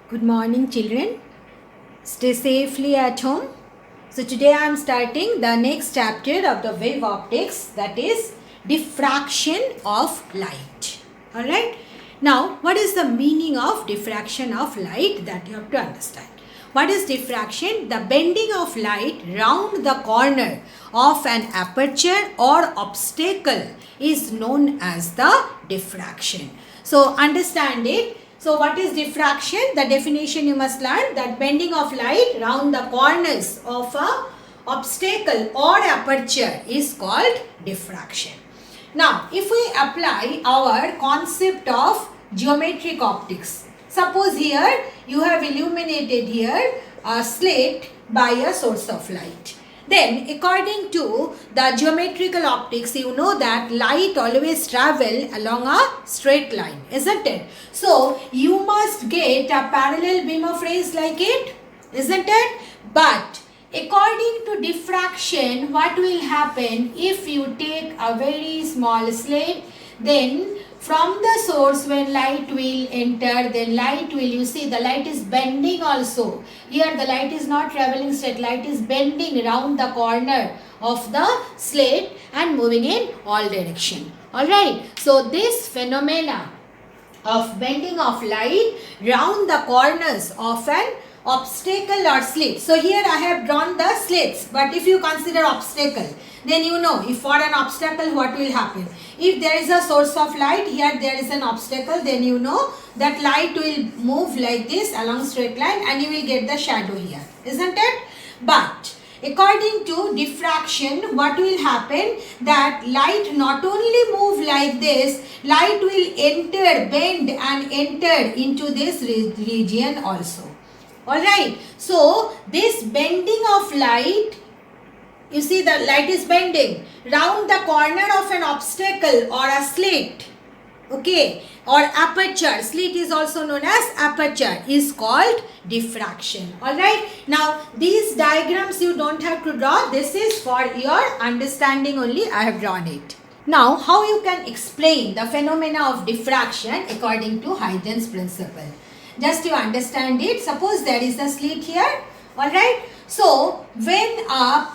Good morning, children. Stay safely at home. So, today I am starting the next chapter of the wave optics, that is diffraction of light. Alright. Now, what is the meaning of diffraction of light that you have to understand? What is diffraction? The bending of light round the corner of an aperture or obstacle is known as the diffraction. So, understand it. So, what is diffraction? The definition you must learn, that bending of light round the corners of a obstacle or aperture is called diffraction. Now, if we apply our concept of geometric optics, suppose here you have illuminated here a slate by a source of light. Then, according to the geometrical optics, you know that light always travel along a straight line, isn't it? So, you must get a parallel beam of rays like it, isn't it? But, according to diffraction, what will happen if you take a very small slate, then from the source when light will enter, then light will, you see the light is bending also. Here the light is not traveling straight, light is bending around the corner of the slate and moving in all direction. Alright, so this phenomena of bending of light round the corners of an obstacle or slit. So here I have drawn the slits, but if you consider obstacle, then you know if for an obstacle what will happen. If there is a source of light, here there is an obstacle, then you know that light will move like this along straight line and you will get the shadow here, isn't it? But according to diffraction, what will happen, that light not only move like this, light will enter, bend and enter into this region also. Alright, so this bending of light, you see the light is bending round the corner of an obstacle or a slit, okay, or aperture. Slit is also known as aperture, is called diffraction. Alright, now these diagrams you don't have to draw, this is for your understanding only, I have drawn it. Now, how you can explain the phenomena of diffraction according to Huygens principle? Just you understand it. Suppose there is a slit here, alright. So, when a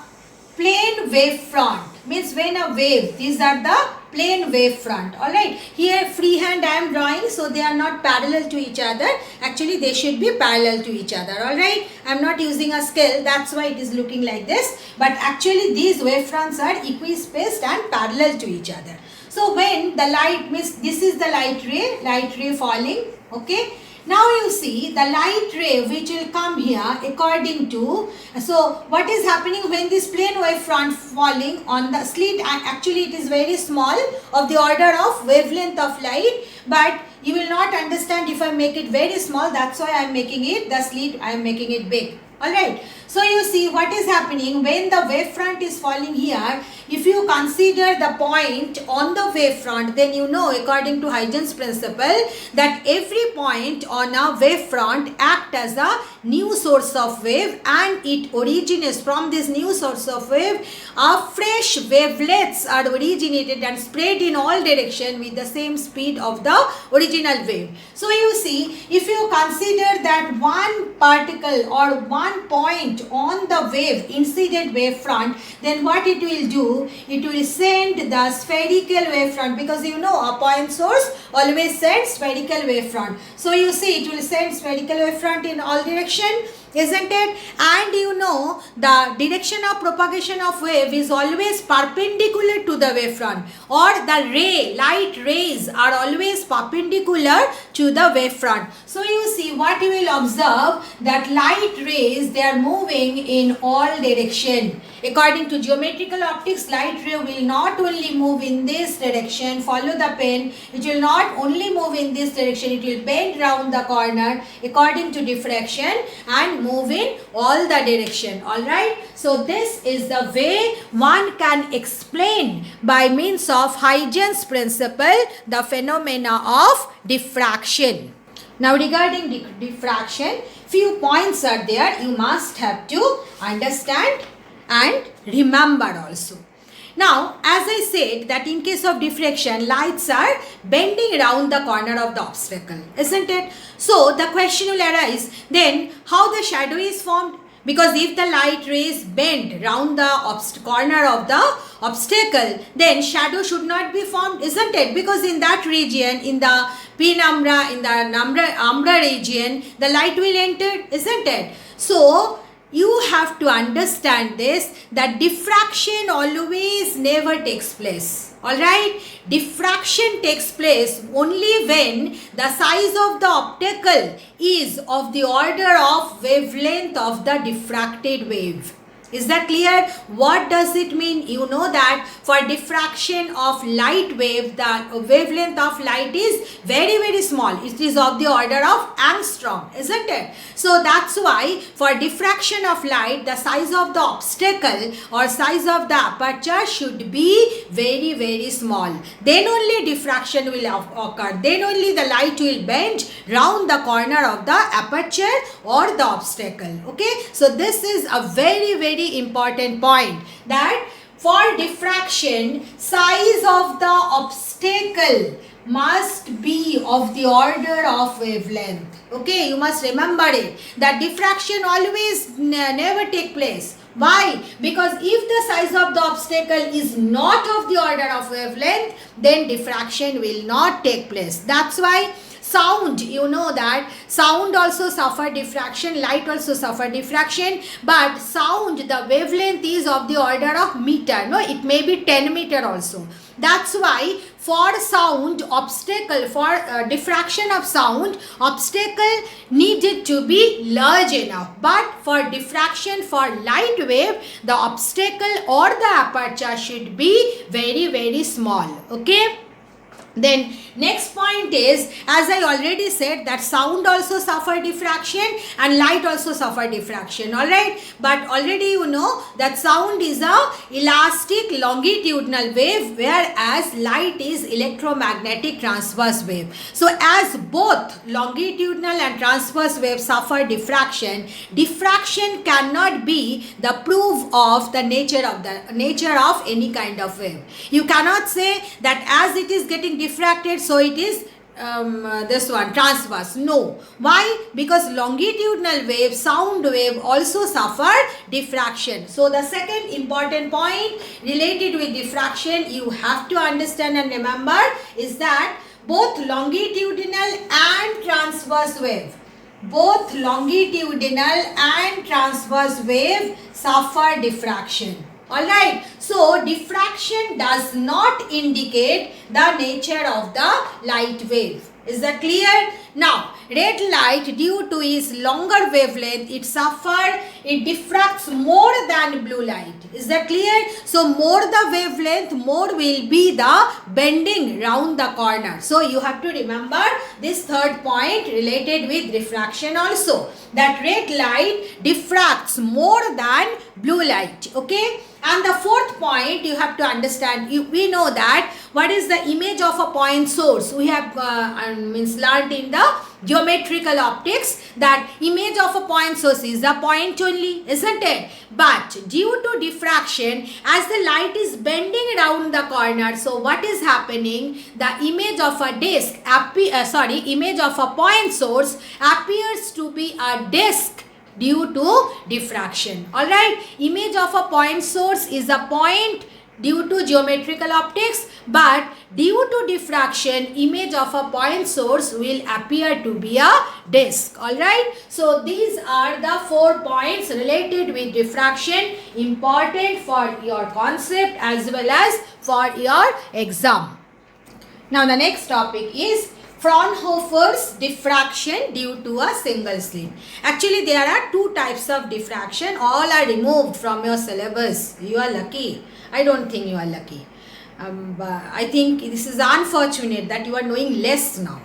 plane wave front, means when a wave, these are the plane wave front, alright. Here freehand I am drawing, so they are not parallel to each other. Actually, they should be parallel to each other, alright. I am not using a scale, that's why it is looking like this. But actually, these wave fronts are equispaced and parallel to each other. So, when the light, means this is the light ray falling, okay. Now you see the light ray which will come here according to, so what is happening when this plane wave front falling on the slit, and actually it is very small of the order of wavelength of light, but you will not understand if I make it very small, that's why I am making it, the slit I am making it big. Alright, so you see what is happening when the wavefront is falling here. If you consider the point on the wavefront, then you know according to Huygens principle that every point on a wavefront act as a new source of wave, and it originates from this new source of wave. Fresh wavelets are originated and spread in all direction with the same speed of the original wave. So you see, if you consider that one particle or one point on the wave, incident wavefront, then what it will do, it will send the spherical wavefront, because you know a point source always sends spherical wavefront. So you see it will send spherical wavefront in all direction, isn't it? And you know the direction of propagation of wave is always perpendicular to the wavefront, or the light rays are always perpendicular to the wavefront. So you see what you will observe, that light rays, they are moving in all direction. According to geometrical optics, light ray will not only move in this direction, follow the pen, it will not only move in this direction, it will bend round the corner according to diffraction and move in all the direction. Alright, so this is the way one can explain by means of Huygens principle the phenomena of diffraction. Now regarding diffraction, few points are there you must have to understand and remember also. Now, as I said that in case of diffraction, lights are bending around the corner of the obstacle, isn't it? So the question will arise, then how the shadow is formed? Because if the light rays bend round the corner of the obstacle, then shadow should not be formed, isn't it? Because in that region, in the penumbra, in the umbra region, the light will enter, isn't it? So you have to understand this, that diffraction always never takes place. Alright, diffraction takes place only when the size of the optical is of the order of wavelength of the diffracted wave. Is that clear? What does it mean? You know that for diffraction of light wave, the wavelength of light is very, very small. It is of the order of angstrom, isn't it? So that's why for diffraction of light, the size of the obstacle or size of the aperture should be very, very small. Then only diffraction will occur. Then only the light will bend round the corner of the aperture or the obstacle. Okay. So this is a very, very important point, that for diffraction, size of the obstacle must be of the order of wavelength. Okay, you must remember it, that diffraction always never take place. Why? Because if the size of the obstacle is not of the order of wavelength, then diffraction will not take place. That's why sound, you know that sound also suffer diffraction, light also suffer diffraction, but sound, the wavelength is of the order of meter. No, it may be 10 meter also. That's why for sound obstacle, for diffraction of sound, obstacle needed to be large enough. But for diffraction for light wave, the obstacle or the aperture should be very, very small. Okay. Then next point is, as I already said, that sound also suffer diffraction and light also suffer diffraction. Alright, but already you know that sound is a elastic longitudinal wave, whereas light is electromagnetic transverse wave. So as both longitudinal and transverse waves suffer diffraction, diffraction cannot be the proof of the nature of any kind of wave. You cannot say that as it is getting diffracted, so it is this one transverse. No. Why? Because longitudinal wave, sound wave also suffer diffraction. So the second important point related with diffraction you have to understand and remember is that both longitudinal and transverse wave, both longitudinal and transverse wave suffer diffraction. Alright, so diffraction does not indicate the nature of the light wave. Is that clear? Now, red light, due to its longer wavelength, it diffracts more than blue light. Is that clear? So, more the wavelength, more will be the bending round the corner. So, you have to remember this third point related with diffraction also. That red light diffracts more than blue light. Okay? And the fourth point you have to understand, we know that what is the image of a point source. We have learned in the geometrical optics that image of a point source is a point only, isn't it? But due to diffraction, as the light is bending around the corner, so what is happening? The image of a disk, image of a point source appears to be a disk due to diffraction. Alright, image of a point source is a point due to geometrical optics, but due to diffraction, image of a point source will appear to be a disk. Alright, so these are the 4 points related with diffraction, important for your concept as well as for your exam. Now the next topic is Fraunhofer's diffraction due to a single slit. Actually, there are 2 types of diffraction. All are removed from your syllabus. You are lucky. I don't think you are lucky. I think this is unfortunate that you are knowing less now.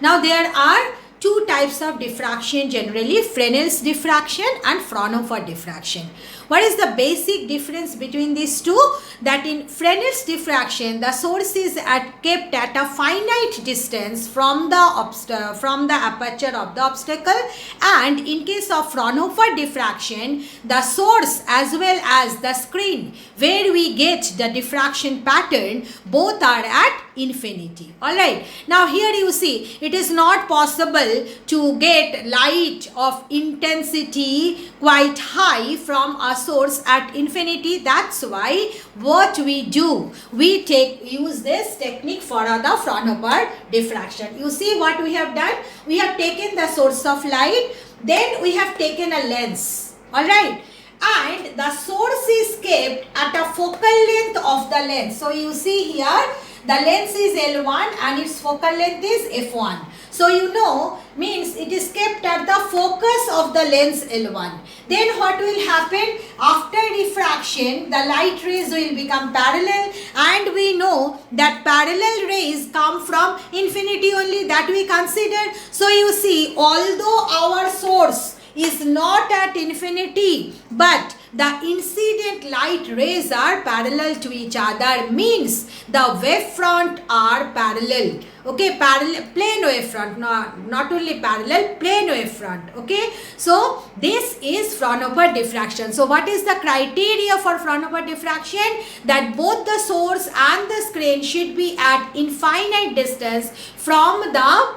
Now, there are 2 types of diffraction generally, Fresnel's diffraction and Fraunhofer diffraction. What is the basic difference between these two? That in Fresnel's diffraction, the source is kept at a finite distance from the aperture of the obstacle, and in case of Fraunhofer diffraction, the source as well as the screen where we get the diffraction pattern, both are at infinity. Alright, now here you see it is not possible to get light of intensity quite high from a source at infinity. That's why what we do, we use this technique for the Fraunhofer diffraction. You see what we have done? We have taken the source of light, then we have taken a lens. Alright, and the source is kept at a focal length of the lens. So you see here the lens is L1 and its focal length is F1. So you know, means it is kept at the focus of the lens L1. Then what will happen? After diffraction, the light rays will become parallel, and we know that parallel rays come from infinity only, that we consider. So you see, although our source is not at infinity, but the incident light rays are parallel to each other, means the wavefront are parallel. Okay, parallel, plane wavefront, not only parallel, plane wavefront. Okay, so this is Fraunhofer diffraction. So what is the criteria for Fraunhofer diffraction? That both the source and the screen should be at infinite distance from the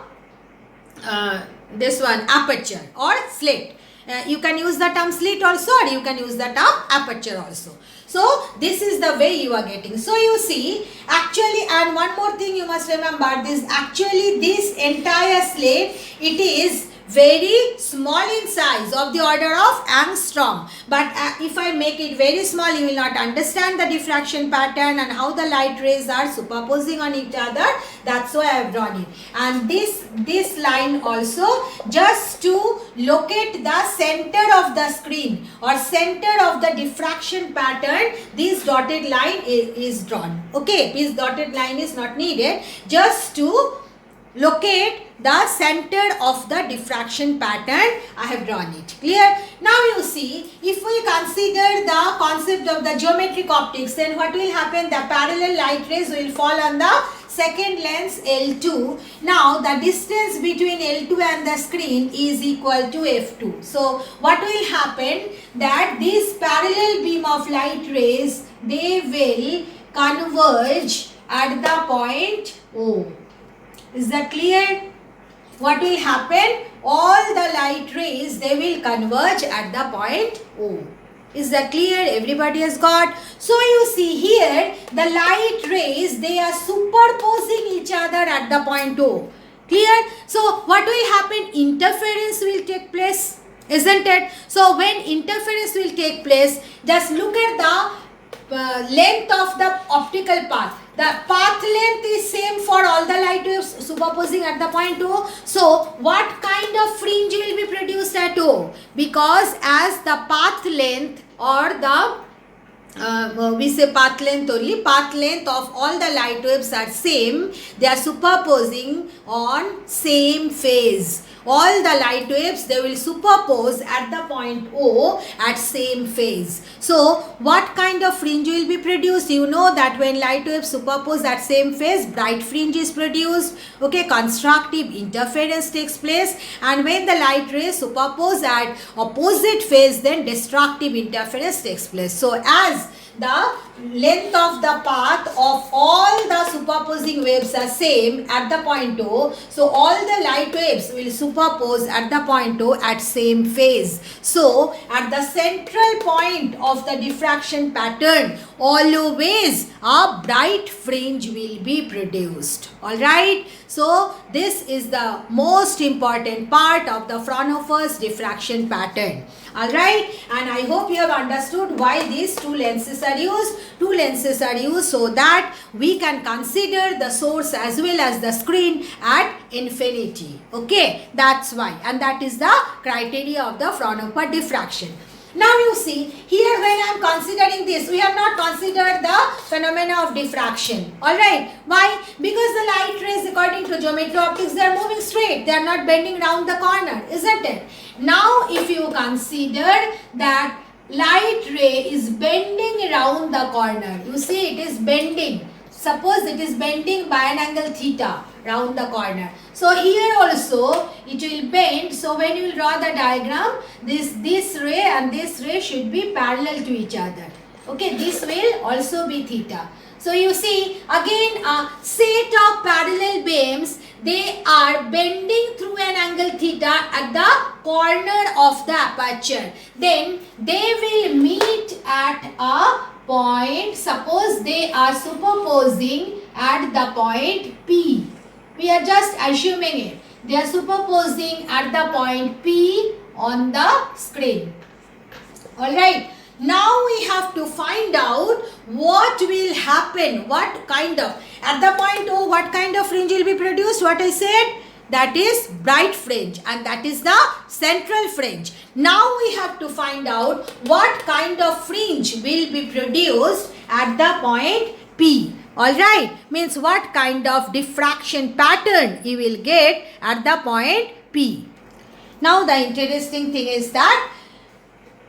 this one aperture or slit. You can use the term slit also, or you can use the term aperture also. So this is the way you are getting. So you see, actually, and one more thing you must remember, this entire slit, it is very small in size, of the order of angstrom. But if I make it very small, you will not understand the diffraction pattern and how the light rays are superposing on each other. That's why I have drawn it. And this line also, just to locate the center of the screen or center of the diffraction pattern, this dotted line is drawn. Okay, this dotted line is not needed, just to locate the center of the diffraction pattern. I have drawn it. Clear? Now you see, if we consider the concept of the geometric optics, then what will happen? The parallel light rays will fall on the second lens L2. Now the distance between L2 and the screen is equal to F2. So what will happen? That this parallel beam of light rays, they will converge at the point O. Is that clear? What will happen? All the light rays, they will converge at the point O. Is that clear? Everybody has got? So you see here, the light rays, they are superposing each other at the point O. Clear? So what will happen? Interference will take place, isn't it? So when interference will take place, just look at the length of the optical path. The path length is same for all the light waves superposing at the point O. So what kind of fringe will be produced at O? Because as the path length or the we say path length only, path length of all the light waves are same, they are superposing on same phase. All the light waves, they will superpose at the point O at same phase. So what kind of fringe will be produced? You know that when light waves superpose at same phase, bright fringe is produced. Okay, constructive interference takes place, and when the light rays superpose at opposite phase, then destructive interference takes place. So as the length of the path of all the superposing waves are same at the point O, so all the light waves will superpose at the point O at same phase. So at the central point of the diffraction pattern, always a bright fringe will be produced. Alright, so this is the most important part of the Fraunhofer's diffraction pattern. Alright, and I hope you have understood why these two lenses are used. Two lenses are used so that we can consider the source as well as the screen at infinity. Okay, that's why, and that is the criteria of the Fraunhofer diffraction. Now you see, here when I am considering this, we have not considered the phenomena of diffraction. Alright, why? Because the light rays, according to geometry optics, they are moving straight. They are not bending round the corner, isn't it? Now if you consider that light ray is bending around the corner. You see, it is bending. Suppose it is bending by an angle theta round the corner. So here also it will bend. So when you will draw the diagram, this ray and this ray should be parallel to each other. Okay, this will also be theta. So you see, again a set of parallel beams, they are bending through an angle theta at the corner of the aperture. Then they will meet at a point. Suppose they are superposing at the point P. We are just assuming it. They are superposing at the point P on the screen. Alright. Now we have to find out what will happen, what kind of, at the point O, what kind of fringe will be produced. What I said, that is bright fringe, and that is the central fringe. Now we have to find out what kind of fringe will be produced at the point P. Alright, means what kind of diffraction pattern you will get at the point P. Now the interesting thing is that,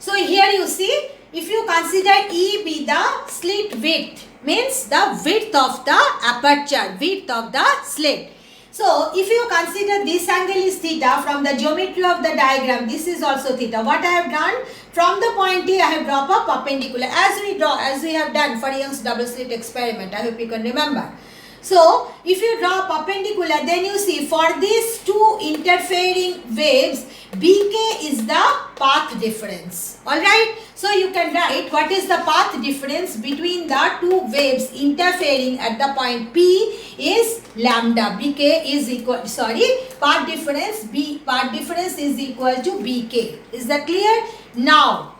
so here you see, if you consider E be the slit width, means the width of the aperture, width of the slit. So if you consider this angle is theta, from the geometry of the diagram, this is also theta. What I have done, from the point T, I have dropped a perpendicular, as we have done for Young's double slit experiment. I hope you can remember. So if you draw perpendicular, then you see for these two interfering waves, BK is the path difference. Alright. So you can write what is the path difference between the two waves interfering at the point P is lambda. BK is equal, path difference is equal to BK. Is that clear? Now,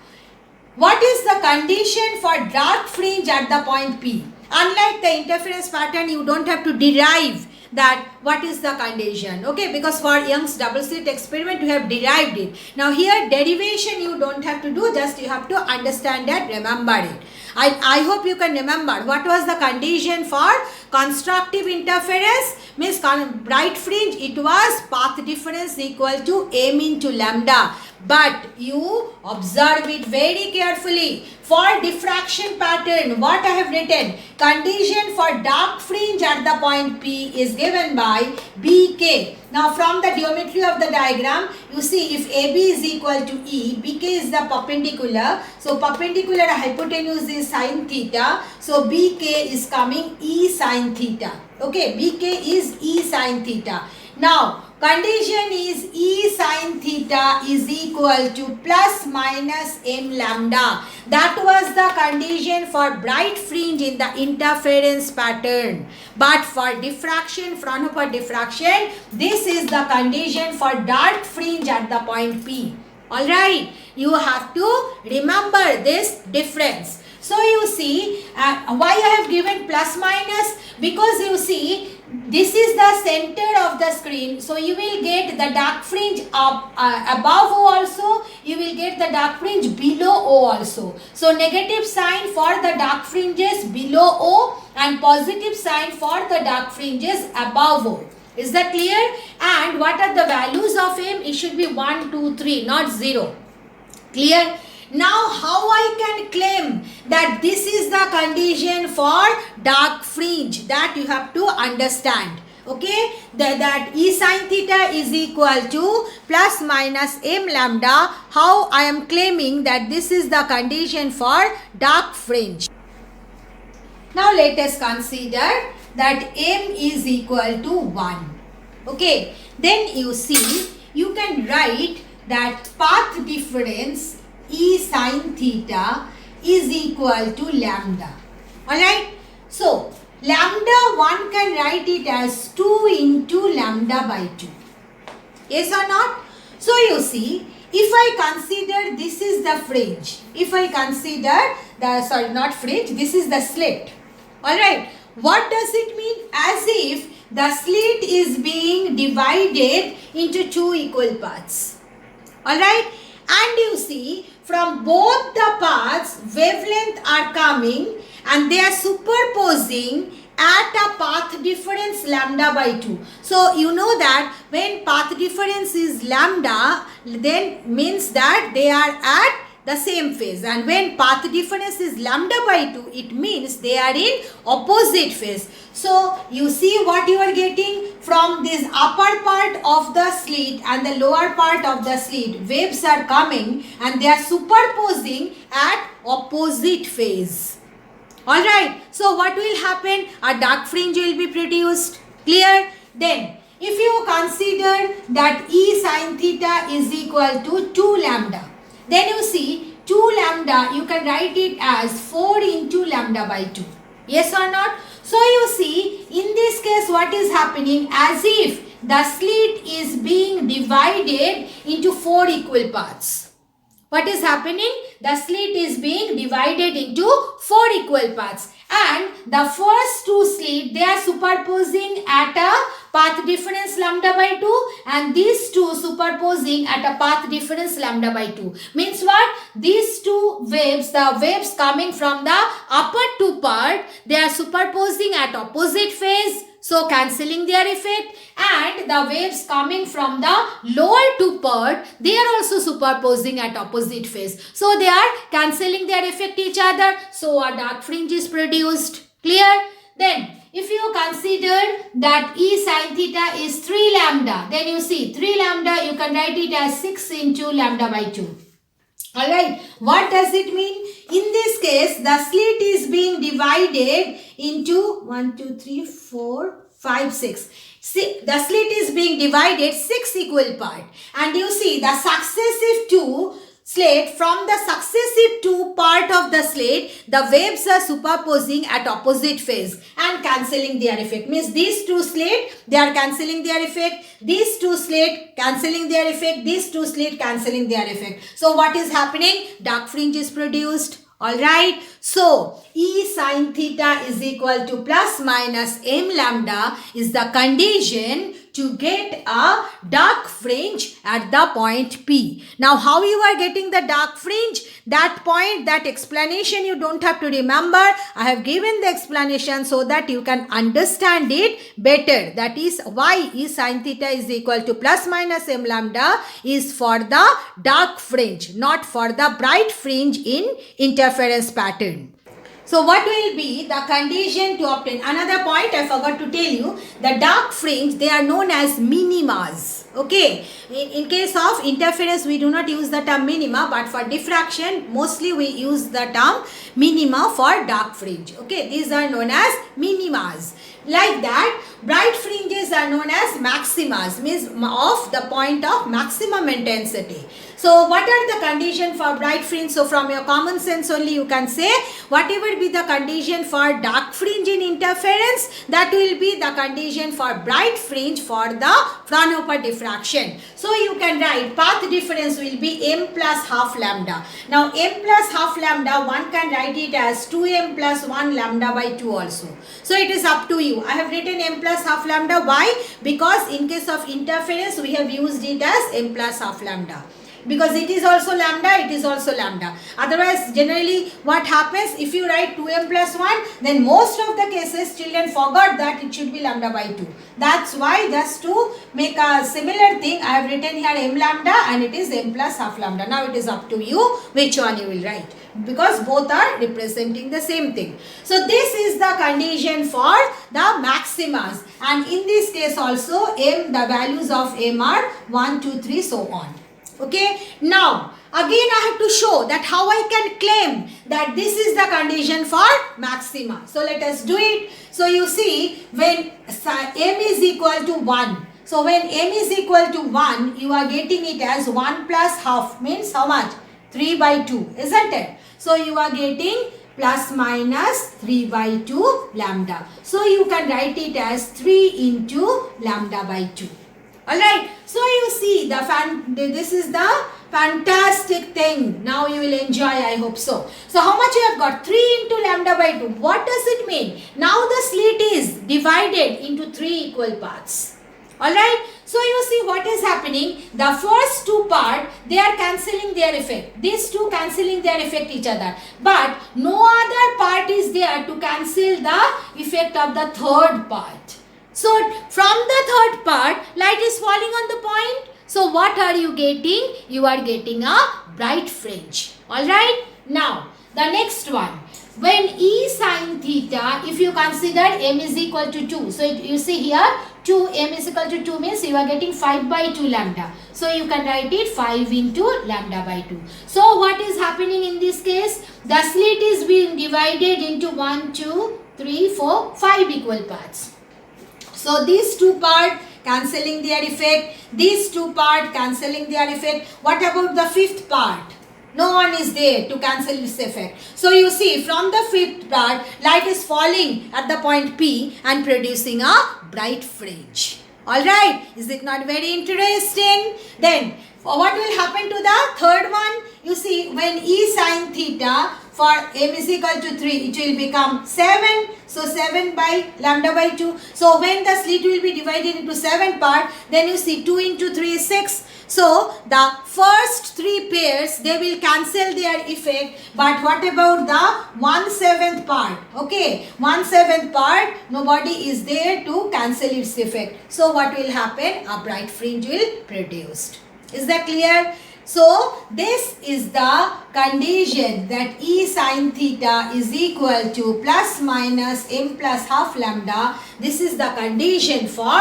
what is the condition for dark fringe at the point P? Unlike the interference pattern, you don't have to derive that what is the condition, okay, because for Young's double slit experiment you have derived it. Now here derivation you don't have to do, just you have to understand that, remember it. I hope you can remember what was the condition for constructive interference, means bright fringe, it was path difference equal to m into lambda. But you observe it very carefully. For diffraction pattern, what I have written, condition for dark fringe at the point P is given by BK. Now from the geometry of the diagram, you see if AB is equal to E, BK is the perpendicular. So perpendicular hypotenuse is sine theta. So BK is coming E sine theta. Okay, BK is E sine theta. Now condition is E sine theta is equal to plus minus m lambda. That was the condition for bright fringe in the interference pattern. But for diffraction, Fraunhofer diffraction, this is the condition for dark fringe at the point P. Alright, you have to remember this difference. So you see, why I have given plus minus? Because you see, this is the center of the screen. So you will get the dark fringe up above O also. You will get the dark fringe below O also. So negative sign for the dark fringes below O and positive sign for the dark fringes above O. Is that clear? And what are the values of M? It should be 1, 2, 3, not 0. Clear? Now how I can claim that this is the condition for dark fringe, that you have to understand. Okay, that E sine theta is equal to plus minus m lambda. How I am claiming that this is the condition for dark fringe. Now let us consider that m is equal to 1. Okay, then you see you can write that path difference E sine theta is equal to lambda. Alright. So, lambda one can write it as 2 into lambda by 2. Yes or not? So, you see, if I consider this is the fringe. If I consider the, not fringe, this is the slit. Alright. What does it mean? As if the slit is being divided into two equal parts. Alright. And you see, from both the parts, wavelength are coming and they are superposing at a path difference lambda by 2. So, you know that when path difference is lambda, then means that they are at the same phase. And when path difference is lambda by 2, it means they are in opposite phase. So you see what you are getting from this upper part of the slit and the lower part of the slit. Waves are coming and they are superposing at opposite phase. Alright, so what will happen? A dark fringe will be produced. Clear? Then, if you consider that E sin theta is equal to 2 lambda, then you see 2 lambda, you can write it as 4 into lambda by 2. Yes or not? So you see, in this case what is happening? As if the slit is being divided into 4 equal parts. What is happening? The slit is being divided into 4 equal parts. And the first 2 slits, they are superposing at a path difference lambda by 2. And these 2 superposing at a path difference lambda by 2. Means what? These 2 waves, the waves coming from the upper 2 part, they are superposing at opposite phase. So cancelling their effect, and the waves coming from the lower 2 part, they are also superposing at opposite phase. So they are cancelling their effect each other. So a dark fringe is produced. Clear? Then if you consider that E sin theta is 3 lambda, then you see 3 lambda, you can write it as 6 into lambda by 2. Alright, what does it mean? In this case, the slit is being divided into 1, 2, 3, 4, 5, 6. See, the slit is being divided 6 equal parts. And you see the successive 2 slit, from the successive 2 part of the slit, the waves are superposing at opposite phase and cancelling their effect. Means these 2 slit, they are cancelling their effect. These 2 slit cancelling their effect. These 2 slit cancelling their effect. So what is happening? Dark fringe is produced. Alright. So E sin theta is equal to plus minus m lambda is the condition to get a dark fringe at the point P. Now how you are getting the dark fringe? That point, that explanation you don't have to remember. I have given the explanation so that you can understand it better. That is why E sin theta is equal to plus minus m lambda is for the dark fringe, not for the bright fringe in interference pattern. So what will be the condition to obtain? Another point I forgot to tell you, the dark fringe, they are known as minimas. Okay, in case of interference we do not use the term minima, but for diffraction mostly we use the term minima for dark fringe. Okay, these are known as minimas. Like that, bright fringes are known as maximas, means of the point of maximum intensity. So what are the condition for bright fringe? So from your common sense only you can say whatever be the condition for dark fringe in interference, that will be the condition for bright fringe for the Fraunhofer diffraction. So you can write path difference will be m plus half lambda. Now m plus half lambda, one can write it as 2m plus 1 lambda by 2 also. So it is up to you. I have written m plus half lambda. Why? Because in case of interference we have used it as m plus half lambda. Because it is also lambda, it is also lambda. Otherwise, generally what happens, if you write 2m plus 1, then most of the cases children forgot that it should be lambda by 2. That's why, just to make a similar thing, I have written here m lambda and it is m plus half lambda. Now it is up to you which one you will write, because both are representing the same thing. So this is the condition for the maximas, and in this case also m, the values of m are 1, 2, 3, so on. Okay, now again I have to show that how I can claim that this is the condition for maxima. So let us do it. So you see, when m is equal to 1, so when m is equal to 1, you are getting it as 1 plus half, means how much? 3 by 2, isn't it? So you are getting plus minus 3 by 2 lambda. So you can write it as 3 into lambda by 2. Alright, so you see this is the fantastic thing. Now you will enjoy, I hope so. So how much you have got? 3 into lambda by 2. What does it mean? Now the slit is divided into 3 equal parts. Alright, so you see what is happening. The first 2 parts, they are cancelling their effect. These 2 cancelling their effect each other. But no other part is there to cancel the effect of the third part. So from the third part, light is falling on the point. So what are you getting? You are getting a bright fringe. Alright, now the next one. When E sin theta, if you consider m is equal to 2, so you see here 2, m is equal to 2 means you are getting 5 by 2 lambda. So you can write it 5 into lambda by 2. So what is happening in this case? The slit is being divided into 1, 2, 3, 4, 5 equal parts. So these two parts cancelling their effect, these two parts cancelling their effect. What about the fifth part? No one is there to cancel this effect. So you see from the fifth part, light is falling at the point P and producing a bright fringe. Alright, is it not very interesting? Then what will happen to the third one? You see when E sin theta for m is equal to 3, it will become 7. So 7 by lambda by 2. So when the slit will be divided into 7 parts, then you see 2 into 3 is 6. So the first 3 pairs, they will cancel their effect. But what about the 1/7 part? Okay, 1/7 part, nobody is there to cancel its effect. So what will happen? A bright fringe will produced. Is that clear? So this is the condition that E sin theta is equal to plus minus m plus half lambda. This is the condition for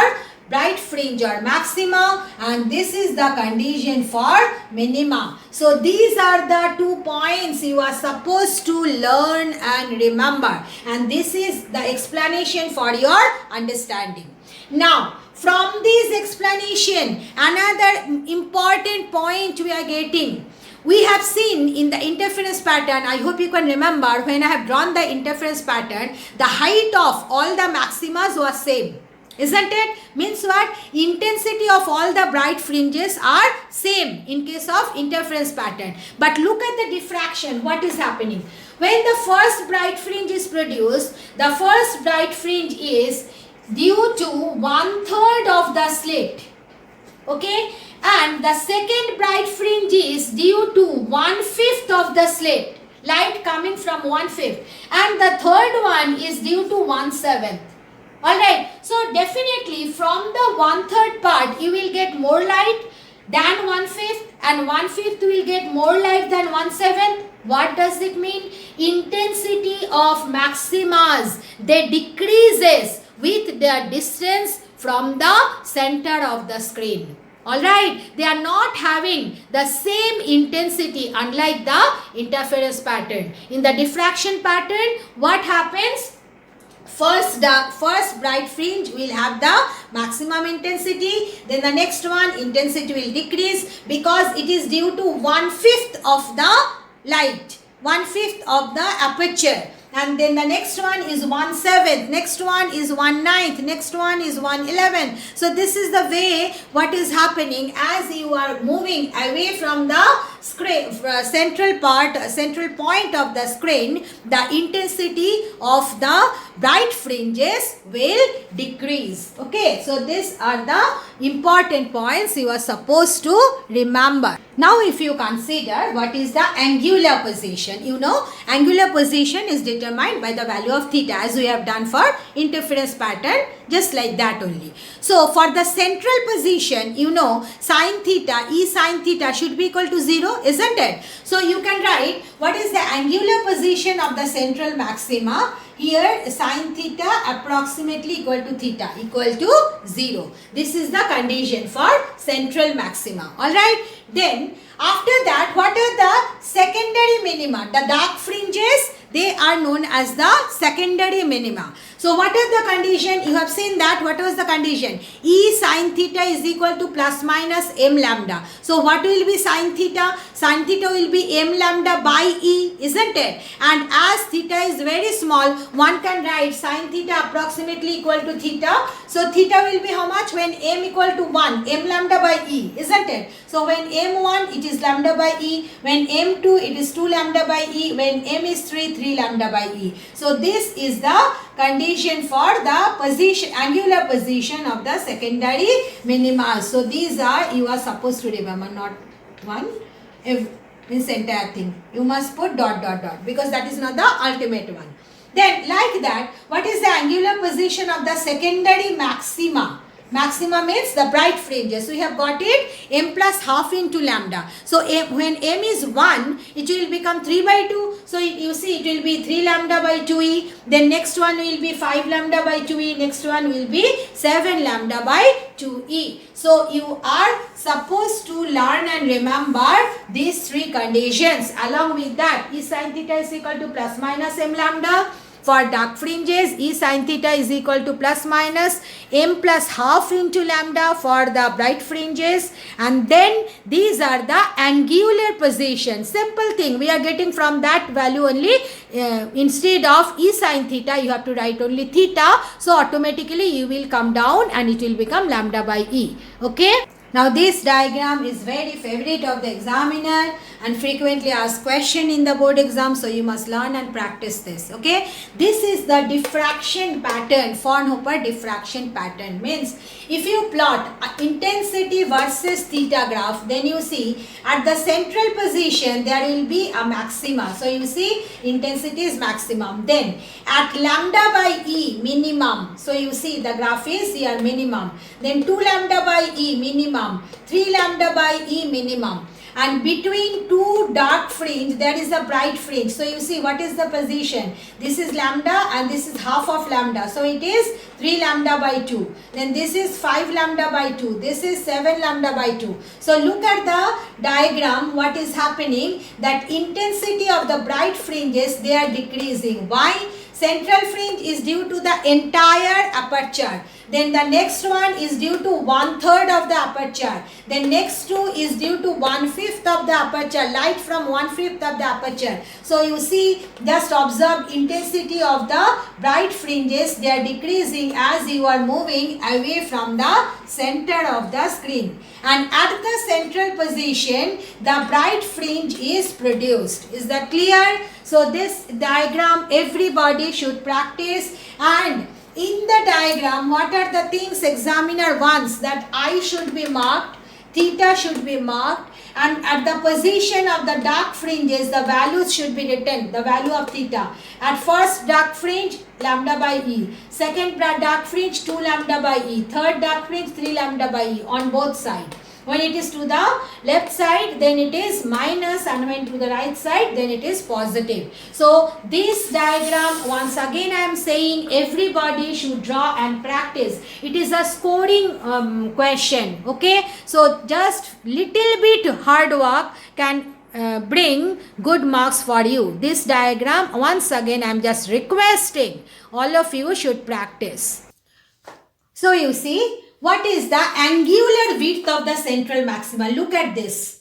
bright fringe or maxima, and this is the condition for minima. So these are the 2 points you are supposed to learn and remember, and this is the explanation for your understanding. Now from this explanation, another important point we are getting. We have seen in the interference pattern, I hope you can remember when I have drawn the interference pattern, the height of all the maximas was same. Isn't it? Means what? Intensity of all the bright fringes are same in case of interference pattern. But look at the diffraction. What is happening? When the first bright fringe is produced, the first bright fringe is due to 1/3 of the slit. Okay? And the second bright fringe is due to 1/5 of the slit. Light coming from 1/5. And the third one is due to 1/7. Alright, so definitely from the 1/3 part you will get more light than 1/5, and 1/5 will get more light than 1/7. What does it mean? Intensity of maximas, they decreases with the distance from the center of the screen. Alright, they are not having the same intensity unlike the interference pattern. In the diffraction pattern, what happens? First bright fringe will have the maximum intensity, then the next one intensity will decrease because it is due to 1/5 of the light, 1/5 of the aperture. And then the next one is 1/7, next one is 1/9, next one is 1/11. So this is the way what is happening as you are moving away from the screen, central point of the screen, the intensity of the bright fringes will decrease. Okay, so these are the important points you are supposed to remember. Now if you consider what is the angular position, you know angular position is determined by the value of theta as we have done for interference pattern, just like that only. So for the central position, you know sin theta, E sin theta should be equal to 0, isn't it? So you can write what is the angular position of the central maxima. Here sin theta approximately equal to theta equal to 0. This is the condition for central maxima. Alright. Then after that, what are the secondary minima? The dark fringes, they are known as the secondary minima. So what is the condition? You have seen that. What was the condition? E sin theta is equal to plus minus m lambda. So what will be sin theta? Sin theta will be m lambda by E, isn't it? And as theta is very small, one can write sin theta approximately equal to theta. So theta will be how much? When m equal to 1, m lambda by E, isn't it? So when m1, it is lambda by E. When m2, it is 2 lambda by E. When m is 3, 3 lambda by E. So this is the condition for the position, angular position of the secondary minima. So these are, you are supposed to remember, not one, means entire thing. You must put dot dot dot because that is not the ultimate one. Then like that, what is the angular position of the secondary maxima? Maxima means the bright fringes. So we have got it m plus half into lambda. So when m is 1, it will become 3 by 2. So you see it will be 3 lambda by 2e. Then next one will be 5 lambda by 2e. Next one will be 7 lambda by 2e. So you are supposed to learn and remember these three conditions. Along with that, E sin theta is equal to plus minus m lambda. For dark fringes, E sin theta is equal to plus minus m plus half into lambda for the bright fringes. And then these are the angular positions. Simple thing. We are getting from that value only. Instead of E sin theta, you have to write only theta. So automatically you will come down and it will become lambda by E. Okay. Now this diagram is very favorite of the examiner and frequently asked question in the board exam, so you must learn and practice this. Okay, this is the diffraction pattern. Fraunhofer diffraction pattern means if you plot intensity versus theta graph, then you see at the central position there will be a maxima. So you see intensity is maximum. Then at lambda by E minimum, so you see the graph is here minimum. Then 2 lambda by E minimum, 3 lambda by E minimum. And between two dark fringe there is a bright fringe. So you see what is the position. This is lambda and this is half of lambda. So it is 3 lambda by 2. Then this is 5 lambda by 2. This is 7 lambda by 2. So look at the diagram. What is happening? That intensity of the bright fringes, they are decreasing. Why? Central fringe is due to the entire aperture. Then the next one is due to 1/3 of the aperture. Then next two is due to 1/5 of the aperture. Light from 1/5 of the aperture. So you see, just observe intensity of the bright fringes. They are decreasing as you are moving away from the center of the screen. And at the central position, the bright fringe is produced. Is that clear? So this diagram everybody should practice. And in the diagram, what are the things examiner wants? That I should be marked, theta should be marked, and at the position of the dark fringes, the values should be written, the value of theta. At first dark fringe, lambda by E. Second dark fringe, 2 lambda by E. Third dark fringe, 3 lambda by E on both sides. When it is to the left side, then it is minus, and when to the right side, then it is positive. So this diagram, once again I am saying, everybody should draw and practice. It is a scoring question. Okay, so just little bit hard work can bring good marks for you. This diagram, once again I am just requesting all of you should practice. So you see, what is the angular width of the central maxima? Look at this.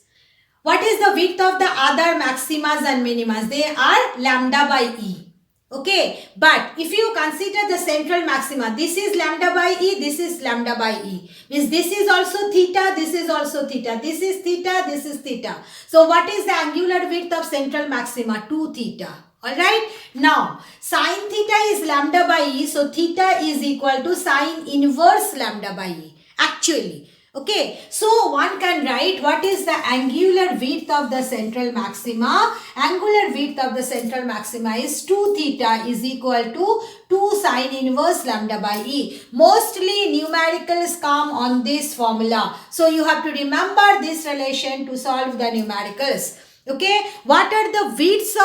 What is the width of the other maximas and minimas? They are lambda by E. Okay, but if you consider the central maxima, this is lambda by E, this is lambda by E. Means this is also theta, this is also theta, this is theta, this is theta. So what is the angular width of central maxima? 2 theta. Alright, now sine theta is lambda by E, so theta is equal to sine inverse lambda by E actually. Okay, so one can write what is the angular width of the central maxima. Angular width of the central maxima is 2 theta is equal to 2 sine inverse lambda by E. Mostly numericals come on this formula. So you have to remember this relation to solve the numericals. Okay, what are the width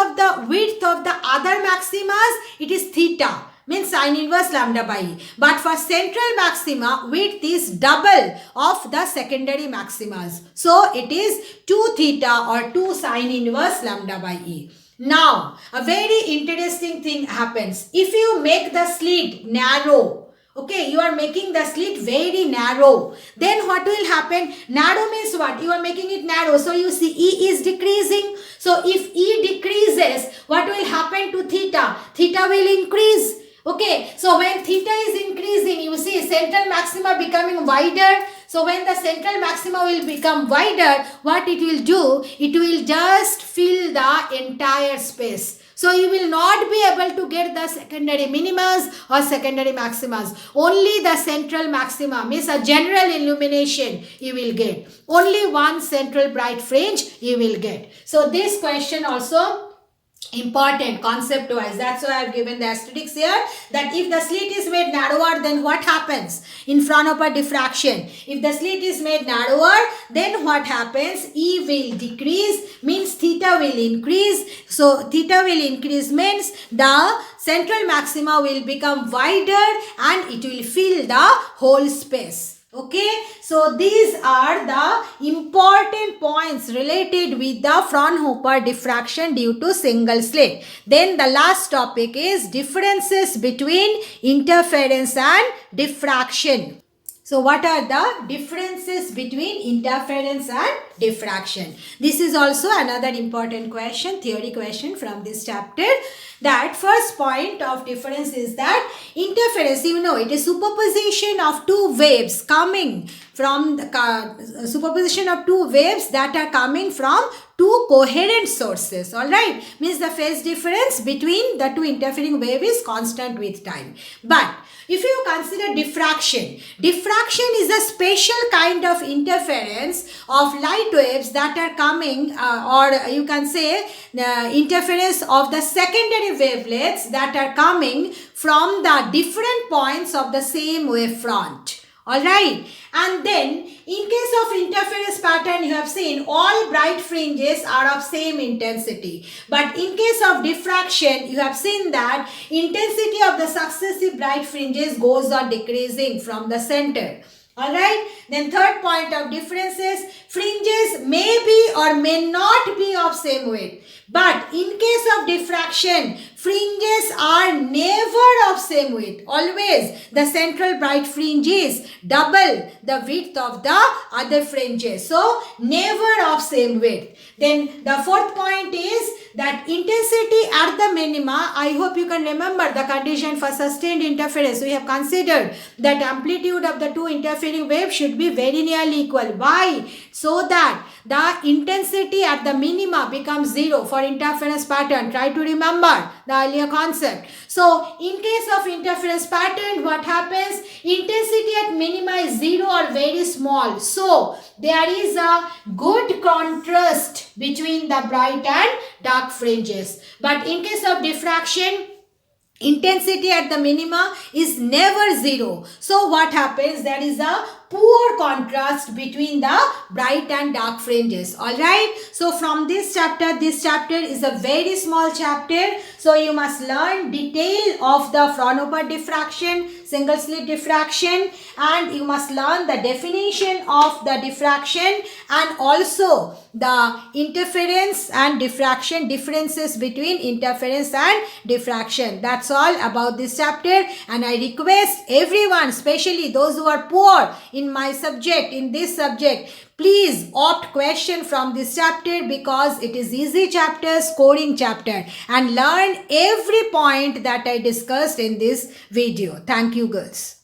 of the other maximas? It is theta, means sine inverse lambda by E. But for central maxima, width is double of the secondary maximas. So it is 2 theta or 2 sine inverse lambda by E. Now, a very interesting thing happens. If you make the slit narrow, okay, you are making the slit very narrow. Then what will happen? Narrow means what? You are making it narrow. So you see E is decreasing. So if E decreases, what will happen to theta? Theta will increase. Okay, so when theta is increasing, you see central maxima becoming wider. So when the central maxima will become wider, what it will do? It will just fill the entire space. So you will not be able to get the secondary minimas or secondary maximas. Only the central maxima, means a general illumination you will get. Only one central bright fringe you will get. So this question also Important concept wise. That's why I've given the asterisks here, that if the slit is made narrower, then what happens in Fraunhofer diffraction? If the slit is made narrower, then what happens? E will decrease, means theta will increase. So theta will increase means the central maxima will become wider and it will fill the whole space. Okay, so these are the important points related with the Fraunhofer diffraction due to single slit. Then the last topic is differences between interference and diffraction. So what are the differences between interference and diffraction? This is also another important question, theory question from this chapter. That first point of difference is that interference, you know, it is superposition of two waves coming from the superposition of two waves that are coming from two coherent sources. All right, means the phase difference between the two interfering wave is constant with time. But if you consider diffraction, diffraction is a special kind of interference of light waves that are coming, or you can say interference of the secondary wavelets that are coming from the different points of the same wavefront. Alright, and then in case of interference pattern, you have seen all bright fringes are of same intensity. But in case of diffraction, you have seen that intensity of the successive bright fringes goes on decreasing from the center. Alright, then third point of difference is fringes may be or may not be of same width. But in case of diffraction, fringes are never of same width. Always the central bright fringe is double the width of the other fringes. So never of same width. Then the fourth point is that intensity at the minima, I hope you can remember the condition for sustained interference. We have considered that amplitude of the two interfering waves should be very nearly equal. Why? So that the intensity at the minima becomes zero for interference pattern. Try to remember the earlier concept. So in case of interference pattern, what happens? Intensity at minima is zero or very small. So there is a good contrast between the bright and dark fringes. But in case of diffraction, intensity at the minima is never zero. So what happens? There is a poor contrast between the bright and dark fringes. Alright. So from this chapter is a very small chapter. So you must learn detail of the Fraunhofer diffraction, single slit diffraction, and you must learn the definition of the diffraction and also the interference and diffraction, differences between interference and diffraction. That's all about this chapter, and I request everyone, especially those who are poor in my subject, in this subject, please opt question from this chapter because it is easy chapter, scoring chapter, and learn every point that I discussed in this video. Thank you, girls.